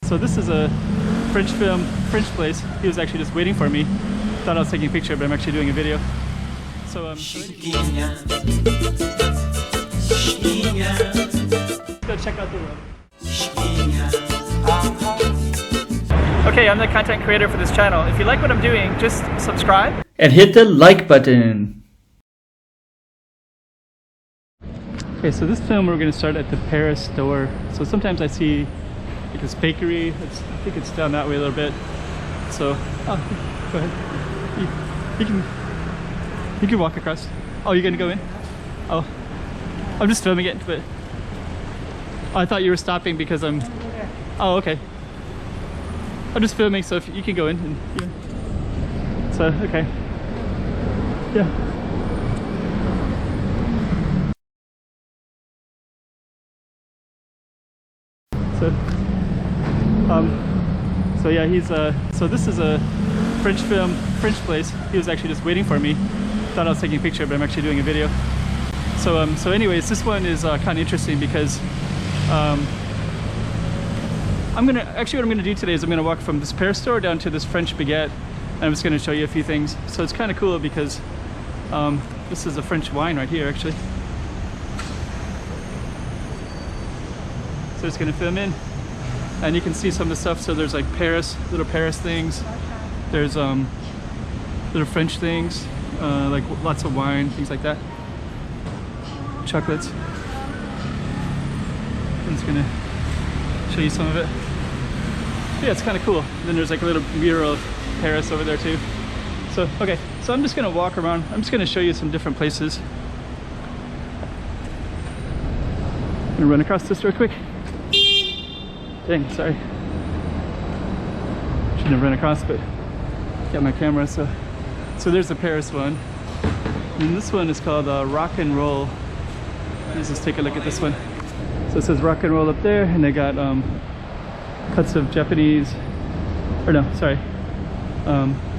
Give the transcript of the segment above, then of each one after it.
So this is a French place. He was actually just waiting for me. Thought I was taking a picture, but I'm actually doing a video. So go check out the road. Okay, I'm the content creator for this channel. If you like what I'm doing, just subscribe and hit the like button. Okay, so this film we're going to start at the Paris store. So sometimes I see like this bakery. I think it's down that way a little bit. So, go ahead. You can walk across. Oh, you're going to go in? Oh, I'm just filming it, but I thought you were stopping because I'm. Oh, okay. I'm just filming, so if you can go in and yeah. So okay. Yeah. So yeah, he's so this is a French place. He was actually just waiting for me. Thought I was taking a picture, but I'm actually doing a video. So anyways, this one is kind of interesting because what I'm gonna do today is I'm gonna walk from this Paris store down to this French baguette, and I'm just gonna show you a few things. So it's kind of cool because this is a French wine right here, actually. So it's gonna film in, and you can see some of the stuff. So there's like little Paris things. There's little French things, like lots of wine, things like that. Chocolates. I'm just gonna show you some of it. Yeah, it's kind of cool. And then there's like a little mural of Paris over there too. So okay, so I'm just gonna walk around. I'm just gonna show you some different places. I'm gonna run across this real quick. Dang, sorry. Shouldn't have run across, but got my camera. So there's the Paris one, and this one is called Rock and Roll. Let's just take a look at this one. So it says Rock and Roll up there, and they got cuts of Japanese, or no, sorry,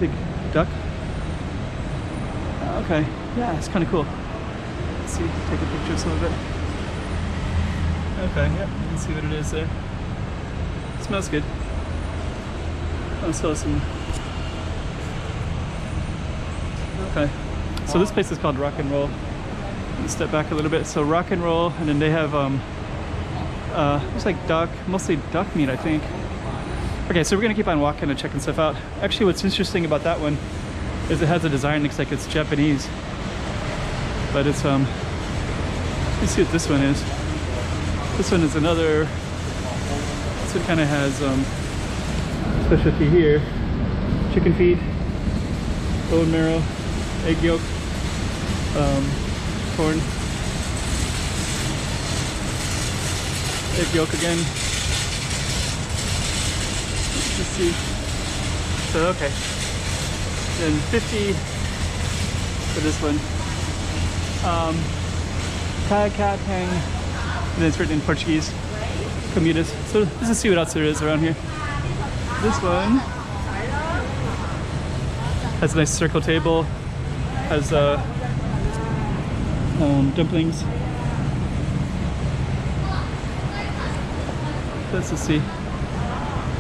big duck. Okay, yeah, it's kind of cool. Let's see, take a picture of some of it. Okay, yeah, you can see what it is there. It smells good. I'll sell some. Okay, so this place is called Rock and Roll. Let's step back a little bit. So Rock and Roll, and then they have it's like duck, mostly duck meat, I think. Okay, so we're gonna keep on walking and checking stuff out. Actually, what's interesting about that one is it has a design, looks like it's Japanese, but it's let's see what this one is. This one is another. This one kind of has specialty here: chicken feet, bone marrow, egg yolk, corn, egg yolk again. Let's see. So okay, then 50 for this one. Katang, and then it's written in Portuguese. Comidas. So let's just see what else there is around here. This one has a nice circle table. Has dumplings. Let's just see.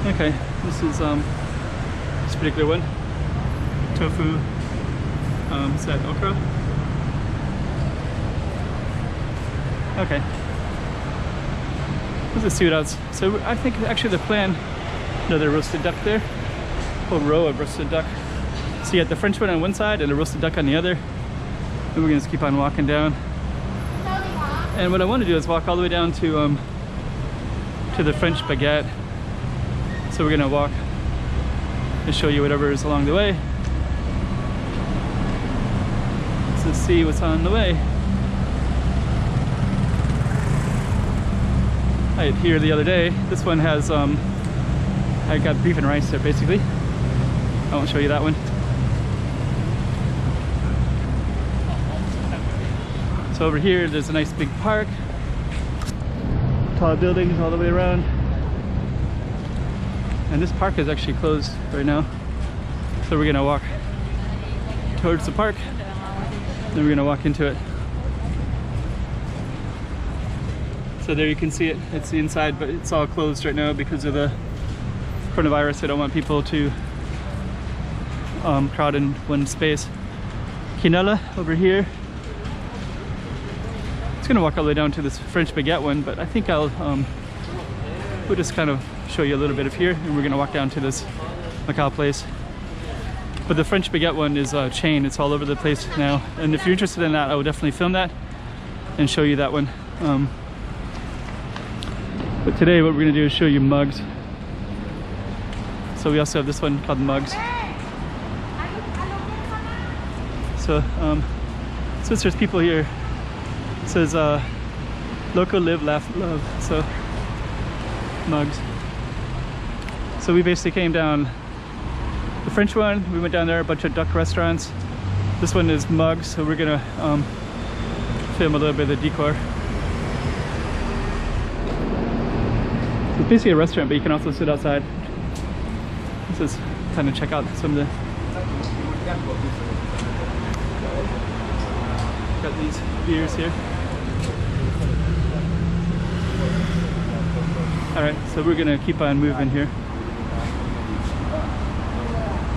Okay, this is this particular one. Tofu. Is that okra? Okay. Let's just see what else. So I think actually the plan. Another roasted duck there. Whole row of roasted duck. So you got the French one on one side and a roasted duck on the other. And we're gonna just keep on walking down. And what I want to do is walk all the way down to the French baguette. So we're gonna walk and show you whatever is along the way. Let's see what's on the way. I had here the other day. This one has I got beef and rice there basically. I won't show you that one. So over here there's a nice big park. Tall buildings all the way around. And this park is actually closed right now. So we're gonna walk towards the park, then we're gonna walk into it. So there you can see it. It's the inside, but it's all closed right now because of the coronavirus. They don't want people to crowd in one space. Quinola over here. It's gonna walk all the way down to this French baguette one, but I think we'll just kind of show you a little bit of here, and we're gonna walk down to this Macau place. But the French baguette one is a chain. It's all over the place now, and if you're interested in that, I will definitely film that and show you that one. But today what we're gonna do is show you mugs. So we also have this one called mugs. So since there's people here, it says local live, laugh, love. So mugs. So we basically came down the French one. We went down there, a bunch of duck restaurants. This one is mugs, so we're gonna film a little bit of the decor. It's basically a restaurant, but you can also sit outside. This is kind of check out some of the. Got these beers here. All right, so we're gonna keep on moving here.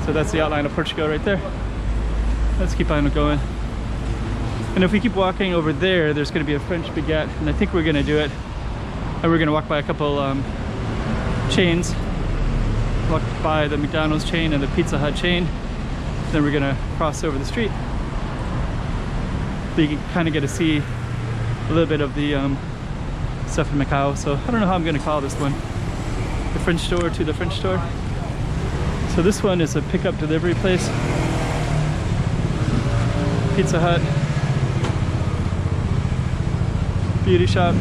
So that's the outline of Portugal right there. Let's keep on going. And if we keep walking over there, there's gonna be a French baguette, and I think we're gonna do it. And we're gonna walk by a couple chains. Walk by the McDonald's chain and the Pizza Hut chain. Then we're gonna cross over the street. So you can kind of get to see a little bit of the stuff in Macau. So I don't know how I'm gonna call this one. The French store to the French store. So this one is a pickup delivery place. Pizza Hut. Beauty shop.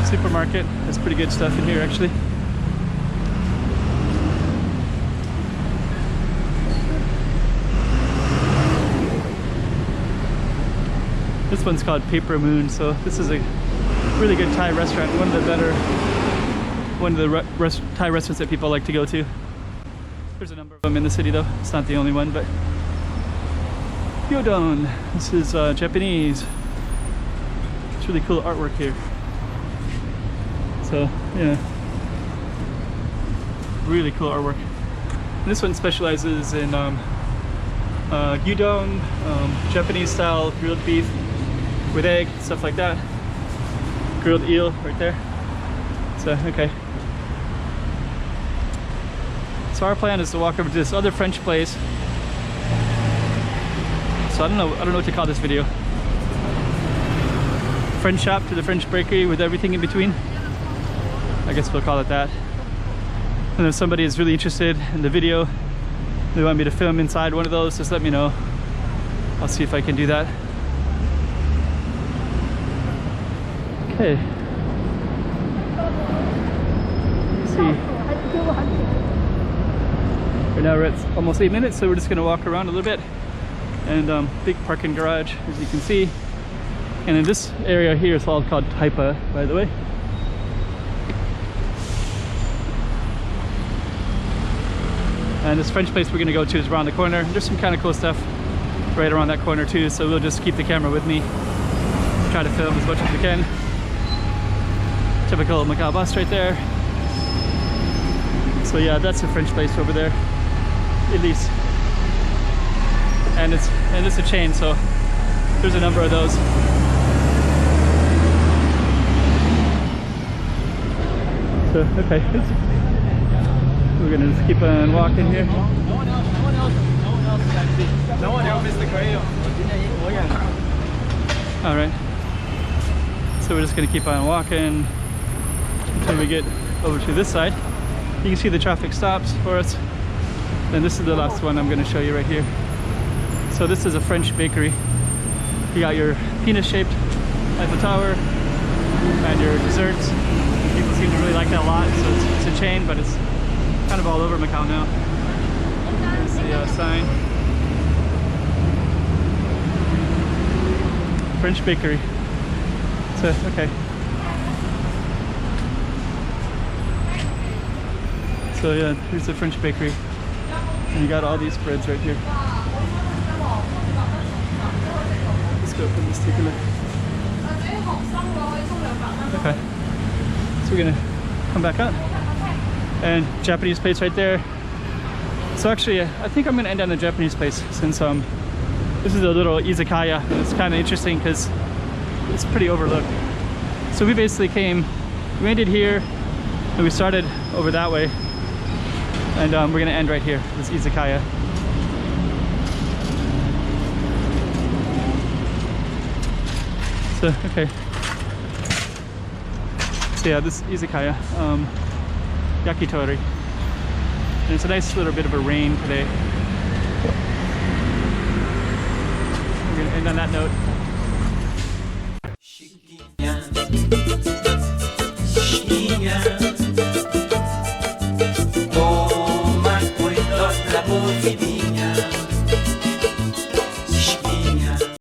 Supermarket. There's pretty good stuff in here actually. This one's called Paper Moon. So this is a really good Thai restaurant. One of the Thai restaurants that people like to go to. There's a number of them in the city though. It's not the only one, but Gyudon. This is Japanese. It's really cool artwork here. So yeah, really cool artwork. And this one specializes in gyudon, Japanese style grilled beef with egg, stuff like that. Grilled eel right there. So okay. So our plan is to walk over to this other French place. So I don't know what to call this video. French shop to the French bakery with everything in between. I guess we'll call it that. And if somebody is really interested in the video, they want me to film inside one of those, just let me know. I'll see if I can do that. Okay. Let's see. Right now we're at almost 8 minutes, so we're just gonna walk around a little bit. And big parking garage, as you can see. And in this area here is all called Taipa, by the way. And this French place we're gonna go to is around the corner. There's some kind of cool stuff right around that corner too, so we'll just keep the camera with me. Try to film as much as we can. Typical Macau bus right there. So yeah, that's a French place over there, at least. And it's a chain, so there's a number of those. So okay, we're gonna just keep on walking here. No one else missed the cradle. All right. So we're just gonna keep on walking until we get over to this side. You can see the traffic stops for us. And this is the last one I'm gonna show you right here. So this is a French bakery. You got your penis-shaped Eiffel Tower and your desserts. People seem to really like that a lot. So it's a chain, but it's kind of all over Macau now. There's the sign. French bakery. So, okay. So yeah, here's the French bakery. And you got all these breads right here. Let's go and just take a look. Okay. So we're gonna come back up. and Japanese place right there. So actually, I think I'm gonna end on the Japanese place since this is a little izakaya, and it's kind of interesting because it's pretty overlooked. So we basically we ended here, and we started over that way, and we're gonna end right here, this izakaya. So, okay. So yeah, this izakaya, yakitori. And it's a nice little bit of a rain today. We're gonna end on that note.